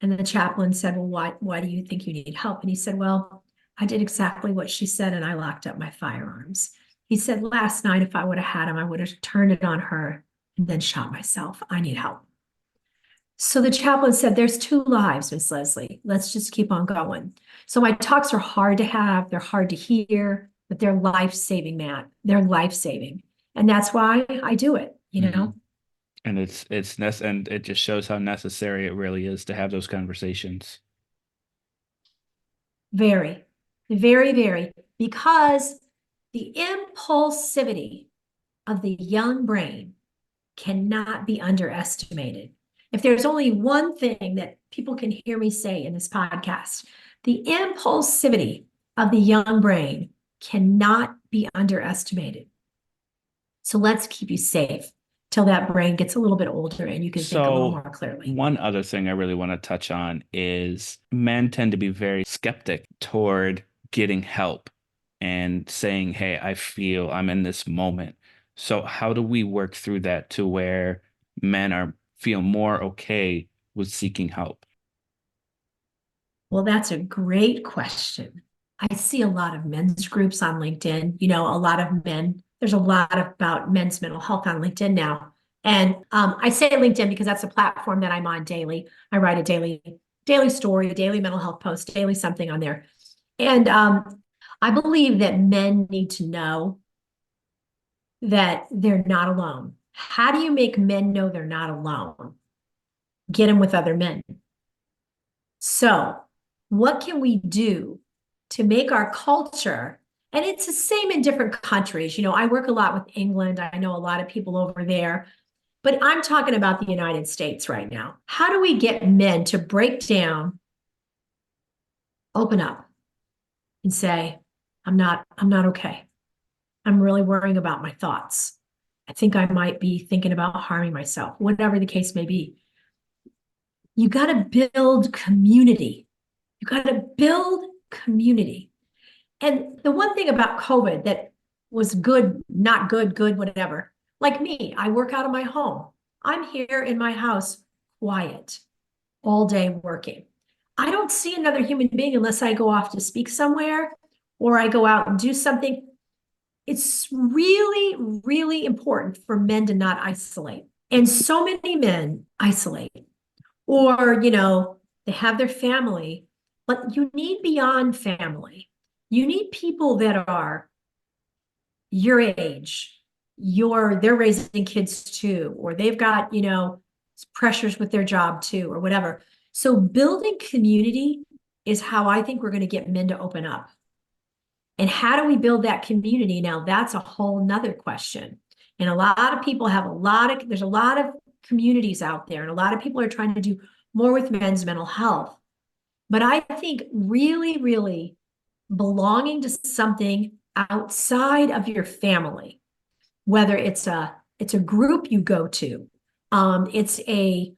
And the chaplain said, well, why do you think you need help? And he said, well, I did exactly what she said, and I locked up my firearms. He said, last night, if I would have had him, I would have turned it on her and then shot myself. I need help. So the chaplain said, there's 2 lives, Miss Leslie. Let's just keep on going. So my talks are hard to have. They're hard to hear, but they're life-saving, Matt. They're life-saving. And that's why I do it, Mm-hmm. And and it just shows how necessary it really is to have those conversations. Very, very, because the impulsivity of the young brain cannot be underestimated. If there's only one thing that people can hear me say in this podcast, the impulsivity of the young brain cannot be underestimated. So let's keep you safe till that brain gets a little bit older and you can think a little more clearly. One other thing I really want to touch on is men tend to be very skeptic toward getting help and saying, hey, I feel I'm in this moment. So how do we work through that to where men feel more okay with seeking help? Well, that's a great question. I see a lot of men's groups on LinkedIn, a lot of men. There's a lot about men's mental health on LinkedIn now. And I say LinkedIn because that's a platform that I'm on daily. I write a daily story, a daily mental health post, daily something on there. And I believe that men need to know that they're not alone. How do you make men know they're not alone? Get them with other men. So what can we do to make our culture, and it's the same in different countries. I work a lot with England. I know a lot of people over there, But I'm talking about the United States right now. How do we get men to break down, open up, and say, I'm not okay. I'm really worrying about my thoughts. I think I might be thinking about harming myself, whatever the case may be. You got to build community. You got to build community. And the one thing about COVID that was good, not good, good, whatever, like me, I work out of my home. I'm here in my house, quiet, all day working. I don't see another human being unless I go off to speak somewhere or I go out and do something. It's really, really important for men to not isolate. And so many men isolate, or, they have their family, but you need beyond family. You need people that are your age, they're raising kids too, or they've got, pressures with their job too, or whatever. So building community is how I think we're going to get men to open up. And how do we build that community? Now, that's a whole nother question. And a lot of people there's a lot of communities out there, and a lot of people are trying to do more with men's mental health. But I think really, really belonging to something outside of your family, whether it's a group you go to, it's a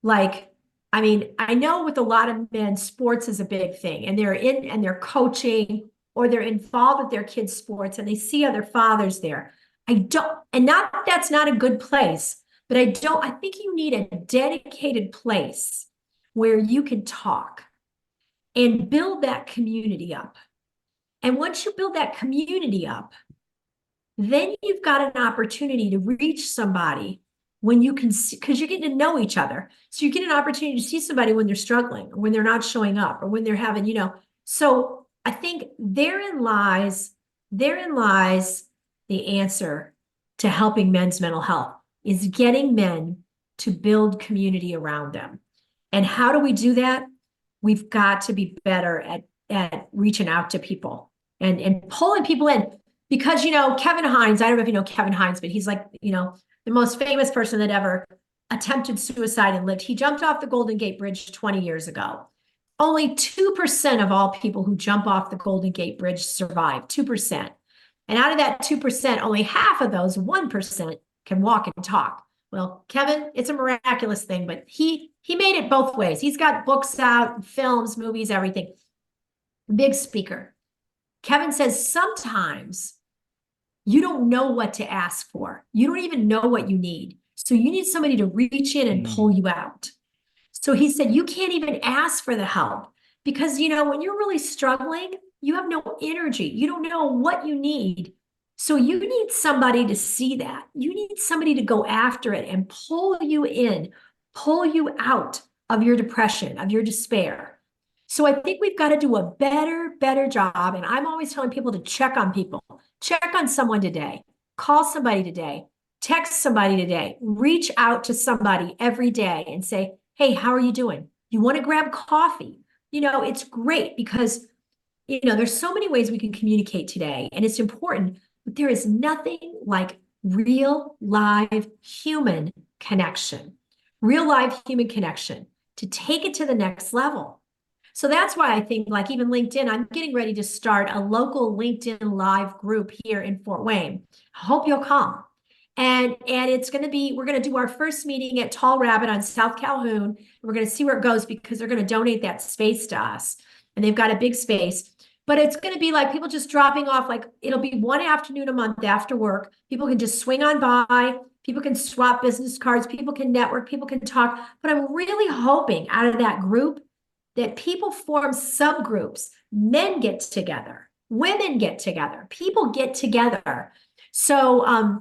like, I mean, I know with a lot of men, sports is a big thing, and they're coaching, or they're involved with their kids' sports, and they see other fathers there. I don't, and not that that's not a good place, but I think you need a dedicated place where you can talk and build that community up. And once you build that community up, then you've got an opportunity to reach somebody when you can see, because you're getting to know each other. So you get an opportunity to see somebody when they're struggling, or when they're not showing up, or when they're having, so I think therein lies the answer to helping men's mental health, is getting men to build community around them. And how do we do that? We've got to be better at reaching out to people and pulling people in. Because, Kevin Hines, I don't know if you know Kevin Hines, but he's like, the most famous person that ever attempted suicide and lived. He jumped off the Golden Gate Bridge 20 years ago. Only 2% of all people who jump off the Golden Gate Bridge survive, 2%. And out of that 2%, only half of those 1% can walk and talk. Well, Kevin, it's a miraculous thing, but he made it both ways. He's got books out, films, movies, everything. Big speaker. Kevin says sometimes you don't know what to ask for. You don't even know what you need. So you need somebody to reach in and pull you out. So he said, you can't even ask for the help because, when you're really struggling, you have no energy. You don't know what you need. So you need somebody to see that. You need somebody to go after it and pull you in, pull you out of your depression, of your despair. So I think we've got to do a better job. And I'm always telling people to check on people. Check on someone today. Call somebody today. Text somebody today. Reach out to somebody every day and say, hey, how are you doing? You want to grab coffee? It's great because, there's so many ways we can communicate today, and it's important, but there is nothing like real live human connection, to take it to the next level. So that's why I think, like, even LinkedIn, I'm getting ready to start a local LinkedIn live group here in Fort Wayne. I hope you'll come. And it's going to be, we're going to do our first meeting at Tall Rabbit on South Calhoun. We're going to see where it goes because they're going to donate that space to us. And they've got a big space. But it's going to be like people just dropping off, like it'll be one afternoon a month after work. People can just swing on by. People can swap business cards. People can network. People can talk. But I'm really hoping out of that group that people form subgroups. Men get together. Women get together. People get together. So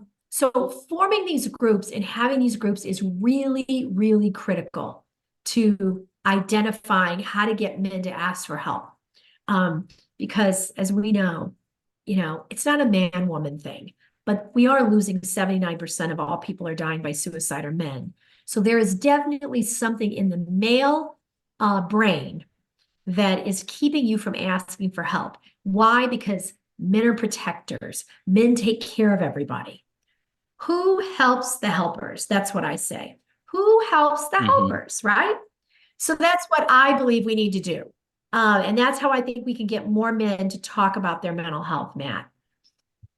forming these groups and having these groups is really, really critical to identifying how to get men to ask for help. Because as we know, it's not a man-woman thing, but we are losing 79% of all people are dying by suicide are men. So there is definitely something in the male brain that is keeping you from asking for help. Why? Because men are protectors. Men take care of everybody. Who helps the helpers? That's what I say. Who helps the Hmm. helpers, right? So that's what I believe we need to do. And that's how I think we can get more men to talk about their mental health, Matt.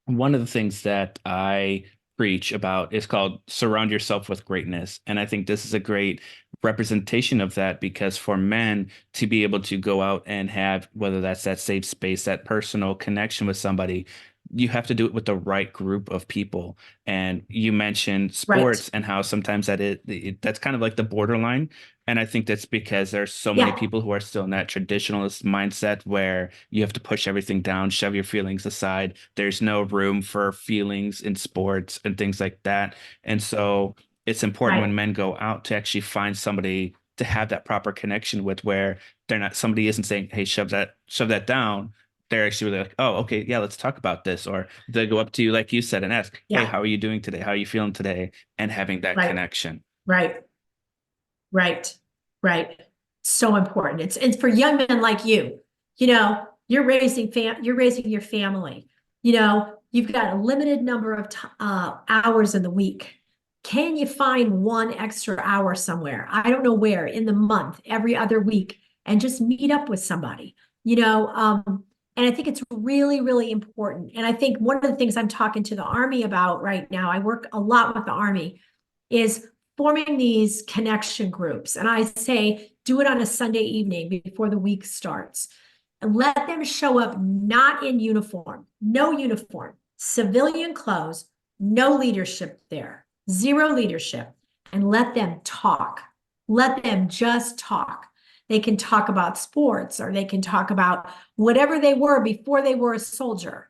One of the things that I preach about is called surround yourself with greatness. And I think this is a great representation of that because for men to be able to go out and have, whether that's that safe space, that personal connection with somebody, you have to do it with the right group of people. And you mentioned Right. sports and how sometimes that's kind of like the borderline. And I think that's because there's so many Yeah. people who are still in that traditionalist mindset where you have to push everything down, shove your feelings aside. There's no room for feelings in sports and things like that. And so it's important Right. when men go out to actually find somebody to have that proper connection with where they're not somebody isn't saying, hey, shove that down. They're actually really like, oh, okay, yeah, let's talk about this. Or they go up to you, like you said, and ask, hey, Yeah. how are you doing today? How are you feeling today? And having that Right. connection. Right. Right. Right. So important. It's for young men like you. You're raising your family. You've got a limited number of hours in the week. Can you find one extra hour somewhere? I don't know where, in the month, every other week, and just meet up with somebody. And I think it's really, really important. And I think one of the things I'm talking to the Army about right now, I work a lot with the Army, is forming these connection groups. And I say, do it on a Sunday evening before the week starts. And let them show up not in uniform, no uniform, civilian clothes, no leadership there, zero leadership, and let them talk. Let them just talk. They can talk about sports or they can talk about whatever they were before they were a soldier.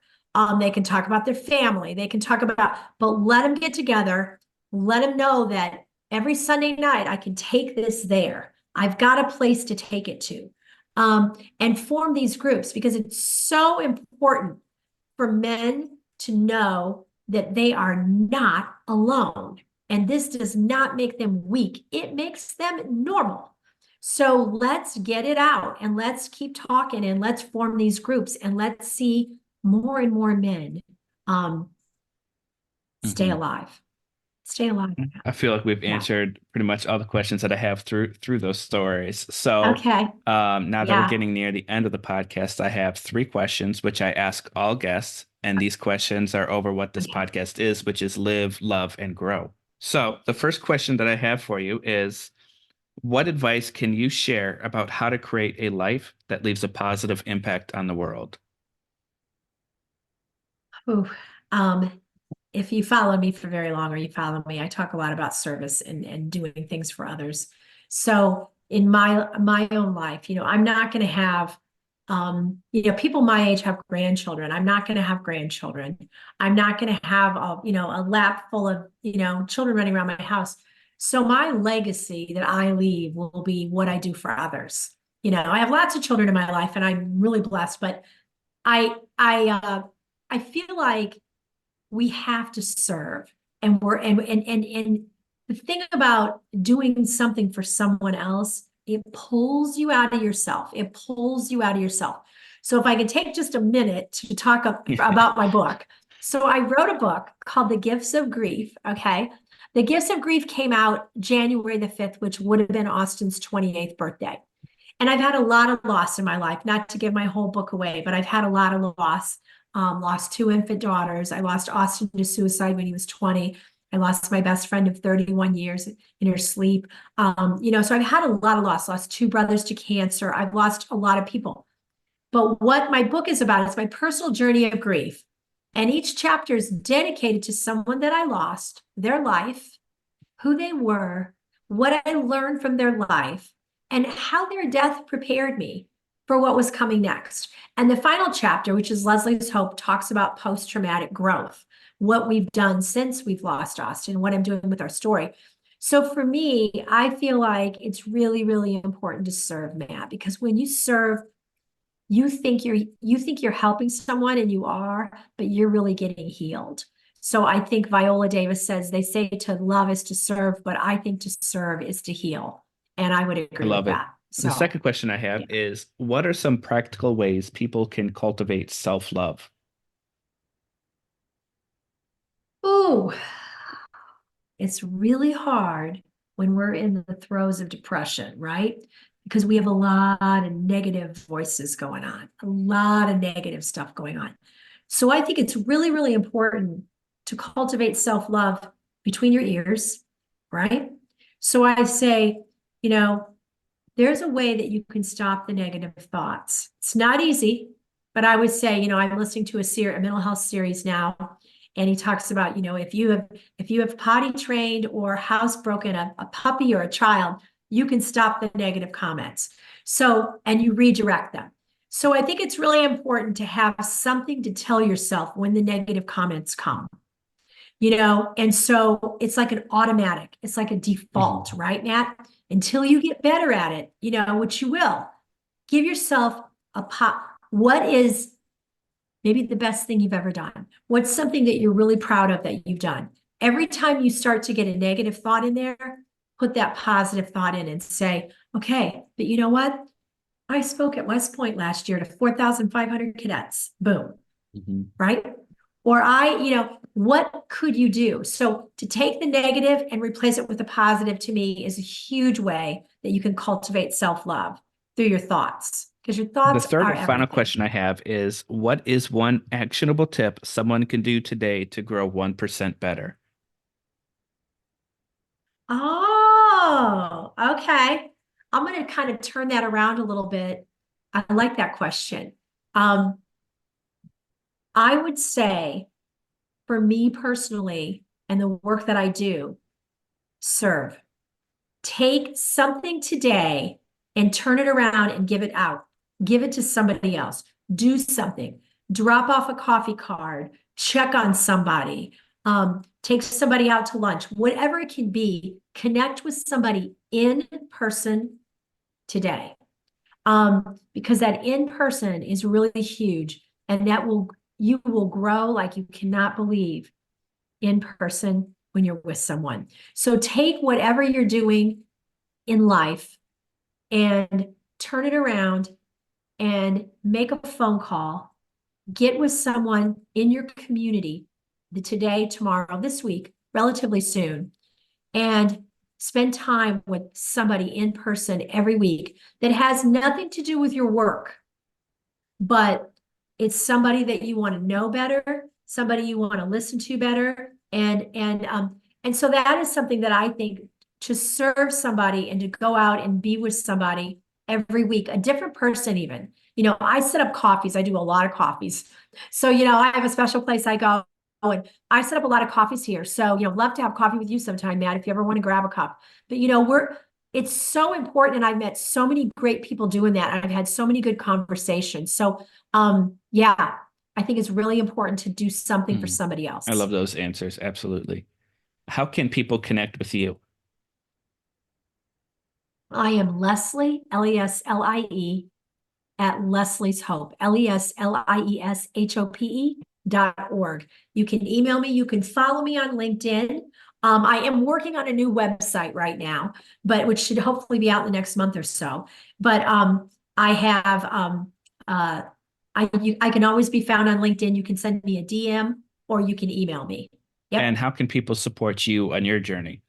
They can talk about their family. They can talk about, but let them get together. Let them know that every Sunday night I can take this there. I've got a place to take it to. And form these groups because it's so important for men to know that they are not alone. And this does not make them weak, it makes them normal. So let's get it out and let's keep talking and let's form these groups and let's see more and more men um, stay Mhm. alive. Stay alive. I feel like we've Yeah. answered pretty much all the questions that I have through those stories. So Okay. now that we're Yeah. getting near the end of the podcast, I have three questions which I ask all guests, and these questions are over what this Okay. podcast is, which is live, love, and grow. So the first question that I have for you is, what advice can you share about how to create a life that leaves a positive impact on the world? Ooh. Um, if you follow me for very long or you follow me, I talk a lot about service and doing things for others. So in my own life, I'm not going to have, people my age have grandchildren. I'm not going to have grandchildren. I'm not going to have a lap full of, children running around my house. So my legacy that I leave will be what I do for others. I have lots of children in my life and I'm really blessed, but I feel like we have to serve and the thing about doing something for someone else, it pulls you out of yourself. So if I could take just a minute to talk about my book. So I wrote a book called The Gifts of Grief. Okay. The Gifts of Grief came out January the 5th, which would have been Austin's 28th birthday. And I've had a lot of loss in my life, not to give my whole book away, but I've had a lot of loss. Lost two infant daughters. I lost Austin to suicide when he was 20. I lost my best friend of 31 years in her sleep. So I've had a lot of lost two brothers to cancer. I've lost a lot of people. But what my book is about is my personal journey of grief. And each chapter is dedicated to someone that I lost, their life, who they were, what I learned from their life, and how their death prepared me for what was coming next. And the final chapter, which is Leslie's Hope, talks about post traumatic growth, what we've done since we've lost Austin, what I'm doing with our story. So for me, I feel like it's really, really important to serve, Matt, because when you serve, you think you're helping someone and you are, but you're really getting healed. So I think Viola Davis says they say to love is to serve, but I think to serve is to heal. And I would I agree with love it. that. The So, second question I have yeah. is, what are some practical ways people can cultivate self-love? Ooh. it's really hard when we're in the throes of depression, right? Because we have a lot of negative voices going on, a lot of negative stuff going on. So I think it's really, really important to cultivate self-love between your ears, right? So I say, you know, there's a way that you can stop the negative thoughts. It's not easy, but I would say, I'm listening to a mental health series now, and he talks about, if you have potty trained or housebroken a puppy or a child, you can stop the negative comments. So, and you redirect them. So I think it's really important to have something to tell yourself when the negative comments come. And so it's like an automatic, it's like a default, right, Matt? Until you get better at it, which you will, give yourself a pop. What is maybe the best thing you've ever done? What's something that you're really proud of that you've done? Every time you start to get a negative thought in there, put that positive thought in and say, okay, but you know what? I spoke at West Point last year to 4,500 cadets. Boom. Right? Or what could you do? So to take the negative and replace it with a positive, to me, is a huge way that you can cultivate self-love through your thoughts, because your The thoughts third are and final everything. question I have is, what is one actionable tip someone can do today to grow 1% better? Oh, okay. I'm going to kind of turn that around a little bit. I like that question. Um, I would say, for me personally, and the work that I do, serve. Take something today and turn it around and give it out. Give it to somebody else. Do something. Drop off a coffee card. Check on somebody. Take somebody out to lunch. Whatever it can be, connect with somebody in person today. Because that in person is really huge, and you will grow like you cannot believe in person when you're with someone. So take whatever you're doing in life and turn it around and make a phone call. Get with someone in your community today, tomorrow, this week, relatively soon, and spend time with somebody in person every week that has nothing to do with your work, but it's somebody that you want to know better, somebody you want to listen to better. And so that is something that I think, to serve somebody and to go out and be with somebody every week, a different person even. I set up coffees. I do a lot of coffees. So, I have a special place I go, and I set up a lot of coffees here. So, love to have coffee with you sometime, Matt, if you ever want to grab a cup. But, it's so important. And I've met so many great people doing that. And I've had so many good conversations. So, yeah, I think it's really important to do something for Hmm. somebody I love else. those answers. Absolutely. How can people connect with you? I am Leslie, Leslie, at Leslie's Hope, LESLIESHOPE.org. You can email me. You can follow me on LinkedIn. I am working on a new website right now, but which should hopefully be out in the next month or so. But I have I can always be found on LinkedIn. You can send me a DM or you can email me. And Yep. how can people support you on your journey?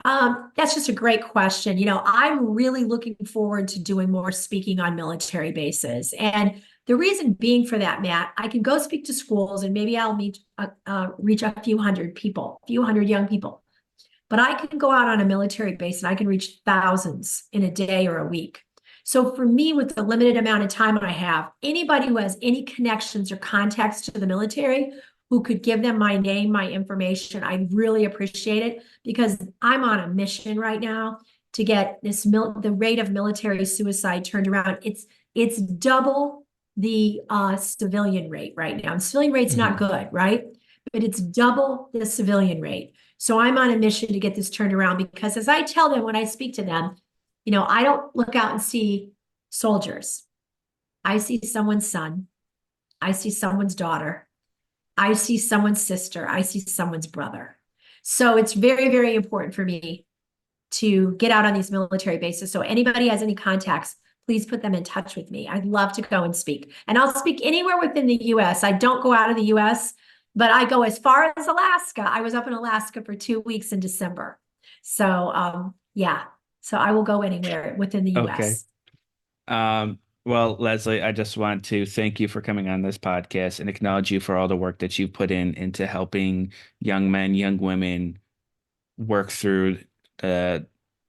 That's just a great question. I'm really looking forward to doing more speaking on military bases. And the reason being for that, Matt, I can go speak to schools and maybe I'll reach a few hundred people, a few hundred young people. But I can go out on a military base and I can reach thousands in a day or a week. So for me, with the limited amount of time I have, anybody who has any connections or contacts to the military who could give them my name, my information, I really appreciate it, because I'm on a mission right now to get the rate of military suicide turned around. It's double the civilian rate right now. And civilian rate's not Mhm. good, right? But it's double the civilian rate. So I'm on a mission to get this turned around, because as I tell them when I speak to them, I don't look out and see soldiers. I see someone's son. I see someone's daughter. I see someone's sister. I see someone's brother. So it's very, very important for me to get out on these military bases. So anybody has any contacts, please put them in touch with me. I'd love to go and speak. And I'll speak anywhere within the US. I don't go out of the US. but I go as far as Alaska. I was up in Alaska for 2 weeks in December. So yeah, so I will go anywhere within the Okay. US. Well, Leslie, I just want to thank you for coming on this podcast and acknowledge you for all the work that you've put in into helping young men, young women work through uh,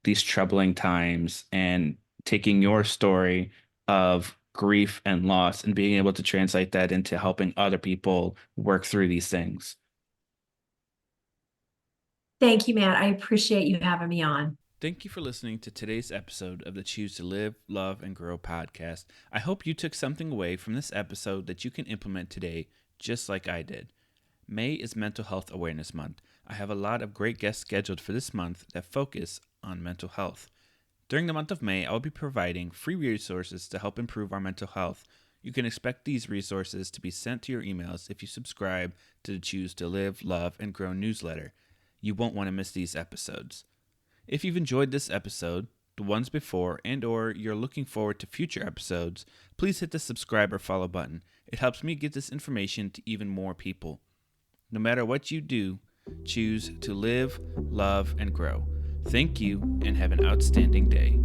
these troubling times and taking your story of grief and loss and being able to translate that into helping other people work through these things. Thank you, Matt. I appreciate you having me on. Thank you for listening to today's episode of the Choose to Live, Love, and Grow podcast. I hope you took something away from this episode that you can implement today, just like I did. May is Mental Health Awareness Month. I have a lot of great guests scheduled for this month that focus on mental health. During the month of May, I will be providing free resources to help improve our mental health. You can expect these resources to be sent to your emails if you subscribe to the Choose to Live, Love, and Grow newsletter. You won't want to miss these episodes. If you've enjoyed this episode, the ones before, and or you're looking forward to future episodes, please hit the subscribe or follow button. It helps me get this information to even more people. No matter what you do, choose to live, love, and grow. Thank you, and have an outstanding day.